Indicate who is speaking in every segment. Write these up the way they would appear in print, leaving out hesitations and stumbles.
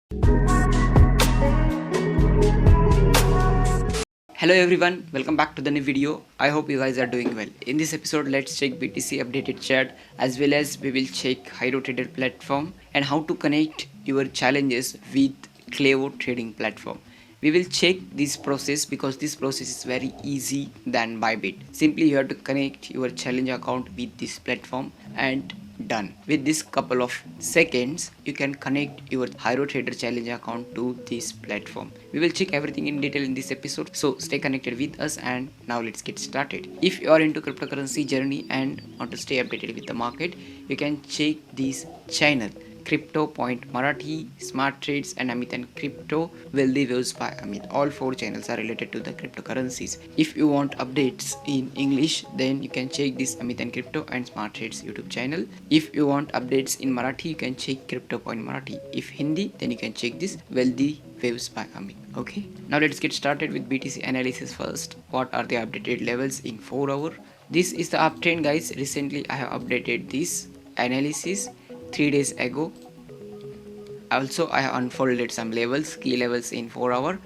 Speaker 1: Hello everyone, welcome back to the new video. I hope you guys are doing well. In this episode, let's check BTC updated chart as well as we will check HyroTrader platform and how to connect your challenges with Cleo trading platform. We will check this process because this process is very easy than Bybit. Simply you have to connect your challenge account with this platform and done. With this couple of seconds you can connect your HyroTrader challenge account to this platform. We will check everything in detail in this episode, so stay connected with us. And now let's get started. If you are into cryptocurrency journey and want to stay updated with the market, you can check this channel Crypto Point Marathi, Smart Trades, and Amit and Crypto Wealthy Views by Amit. All four channels are related to the cryptocurrencies. If you want updates in English, then you can check this Amit and Crypto and Smart Trades YouTube channel. If you want updates in Marathi, you can check Crypto Point Marathi. If Hindi, then you can check this Wealthy Waves by Amit. Okay, now let's get started with BTC analysis first. What are the updated levels in 4 hour? This is the uptrend, guys. Recently I have updated this analysis 3 days ago. Also I have unfolded some levels, key levels in 4 hour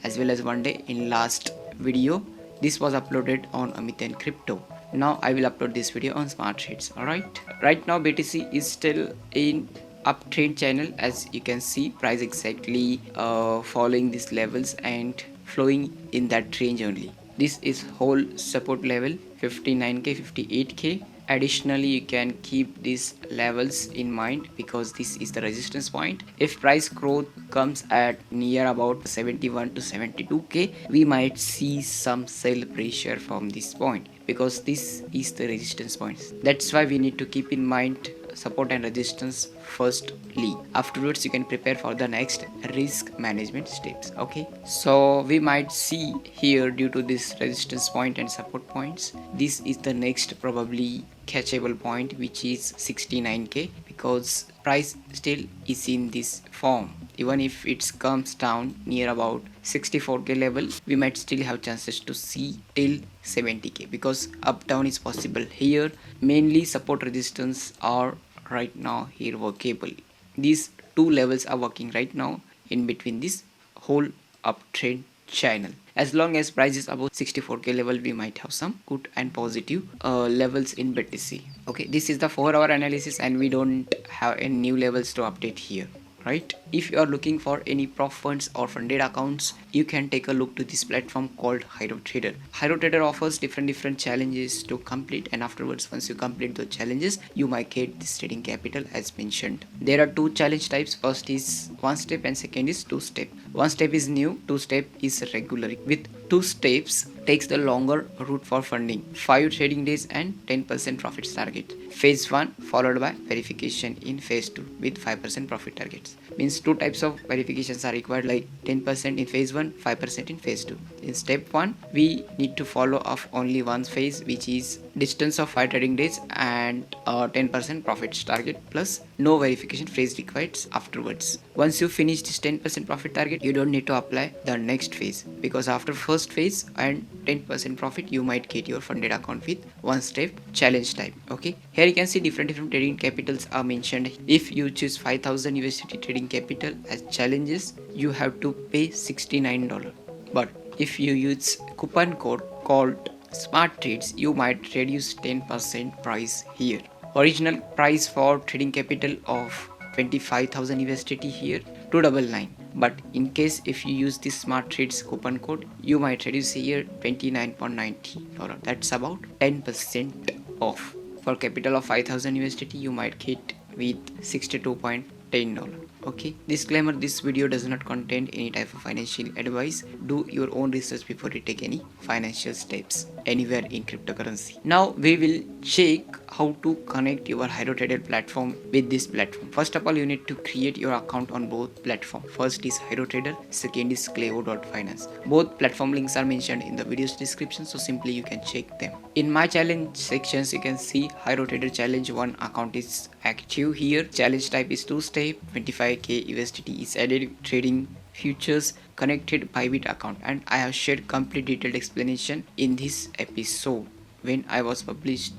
Speaker 1: as well as 1 day in last video. This was uploaded on Amit and Crypto. Now I will upload this video on Smart Trades. Alright, right now BTC is still in uptrend channel. As you can see, price exactly following these levels and flowing in that range only. This is whole support level 59k, 58k. Additionally, you can keep these levels in mind because this is the resistance point. If price growth comes at near about 71 to 72k, we might see some sell pressure from this point because this is the resistance points. That's why we need to keep in mind support and resistance firstly. Afterwards you can prepare for the next risk management steps. Okay, so we might see here, due to this resistance point and support points, this is the next probably catchable point, which is 69k, because price still is in this form. Even if it comes down near about 64k level, we might still have chances to see till 70k because up down is possible here. Mainly support resistance are right now here workable. These two levels are working right now in between this whole uptrend channel. As long as price is above 64k level, we might have some good and positive levels in BTC. Okay, this is the 4-hour analysis and we don't have any new levels to update here, right? If you are looking for any prop funds or funded accounts, you can take a look to this platform called HyroTrader. HyroTrader offers different challenges to complete, and afterwards once you complete the challenges, you might get this trading capital as mentioned. There are two challenge types. First is 1 step and second is 2 step. 1 step is new, 2 step is regular. With 2 steps takes the longer route for funding, 5 trading days and 10% profits target. Phase 1 followed by verification in phase 2 with 5% profit targets. Means two types of verifications are required, like 10% in phase 1, 5% in phase 2. In step 1 we need to follow up only one phase, which is distance of 5 trading days and 10% profits target, plus no verification phase required afterwards. Once you finish this 10% profit target, you don't need to apply the next phase, because after first phase and 10% profit you might get your funded account with 1 step challenge type. Okay, here you can see different trading capitals are mentioned. If you choose 5000 USDT trading capital as challenges, you have to pay $69. But if you use coupon code called smarttrades, you might reduce 10% price here. Original price for trading capital of 25,000 USDT here 299, but in case if you use this smart trades coupon code, you might reduce here $29.90. That's about 10% off. For capital of 5000 USDT, you might get with $62.10. Okay, disclaimer, this video does not contain any type of financial advice. Do your own research before you take any financial steps anywhere in cryptocurrency. Now we will check how to connect your HyroTrader platform with this platform. First of all, you need to create your account on both platforms. First is HyroTrader, second is Cleo.finance. Both platform links are mentioned in the video's description, so simply you can check them. In my challenge sections, you can see HyroTrader challenge 1 account is active here. Challenge type is 2 step, 25k USDT is added, trading futures, connected Bybit account, and I have shared complete detailed explanation in this episode when I was published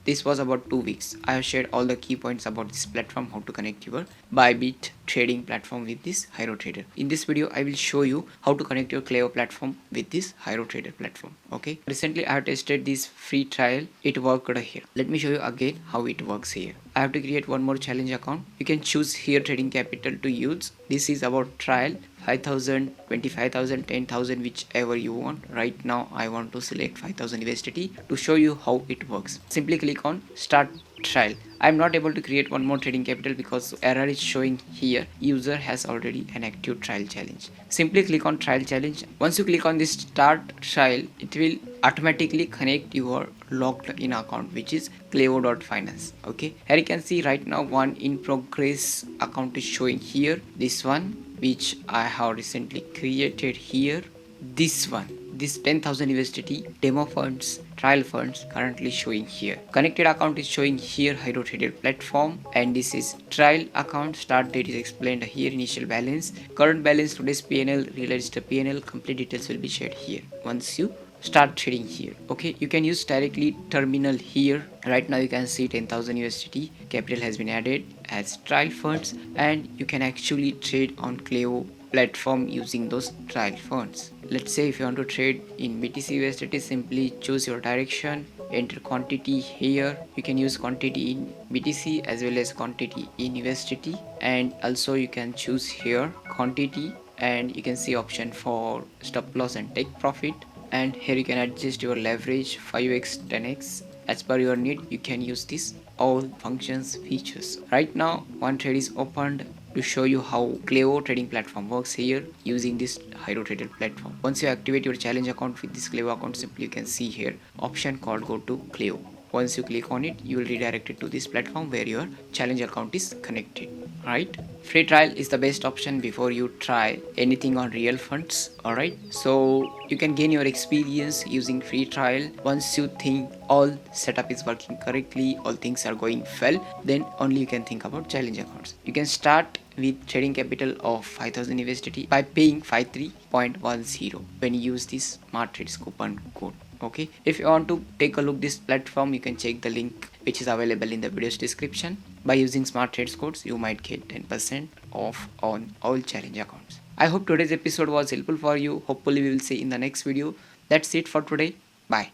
Speaker 1: this was about 2 weeks. I have shared all the key points about this platform, how to connect your Bybit trading platform with this HyroTrader. In this video, I will show you how to connect your Cleo platform with this HyroTrader platform. Okay. Recently, I have tested this free trial. It worked here. Let me show you again how it works here. I have to create one more challenge account. You can choose here trading capital to use. This is about trial. 5,000, 25,000, 10,000, whichever you want. Right now I want to select 5,000 USDT to show you how it works. Simply click on start trial. I'm not able to create one more trading capital because error is showing here. User has already an active trial challenge. Simply click on trial challenge. Once you click on this start trial, it will automatically connect your logged in account, which is Cleo.finance. Okay, here you can see right now one in progress account is showing here. This one which I have recently created here, this one, this 10,000 USDT demo funds, trial funds currently showing here. Connected account is showing here HyroTrader platform, and this is trial account. Start date is explained here, initial balance, current balance, today's PNL, realized PNL, complete details will be shared here once you start trading here. Okay, you can use directly terminal here. Right now you can see 10,000 USDT capital has been added as trial funds, and you can actually trade on Cleo platform using those trial funds. Let's say if you want to trade in BTC USDT, simply choose your direction, enter quantity here. You can use quantity in BTC as well as quantity in USDT, and also you can choose here quantity, and you can see option for stop loss and take profit, and here you can adjust your leverage 5x 10x as per your need. You can use this all functions features. Right now one trade is opened to show you how Cleo trading platform works here using this HyroTrader platform. Once you activate your challenge account with this Cleo account, simply you can see here option called go to Cleo. Once you click on it, you will redirect it to this platform where your challenge account is connected. Right, free trial is the best option before you try anything on real funds. All right, so you can gain your experience using free trial. Once you think all setup is working correctly, all things are going well, then only you can think about challenge accounts. You can start with trading capital of 5,000 USDT by paying 53.10 when you use this smarttrades coupon code. Okay, if you want to take a look this platform, you can check the link which is available in the video's description. By using smarttrades codes, you might get 10% off on all challenge accounts. I hope today's episode was helpful for you. Hopefully we will see in the next video. That's it for today. Bye.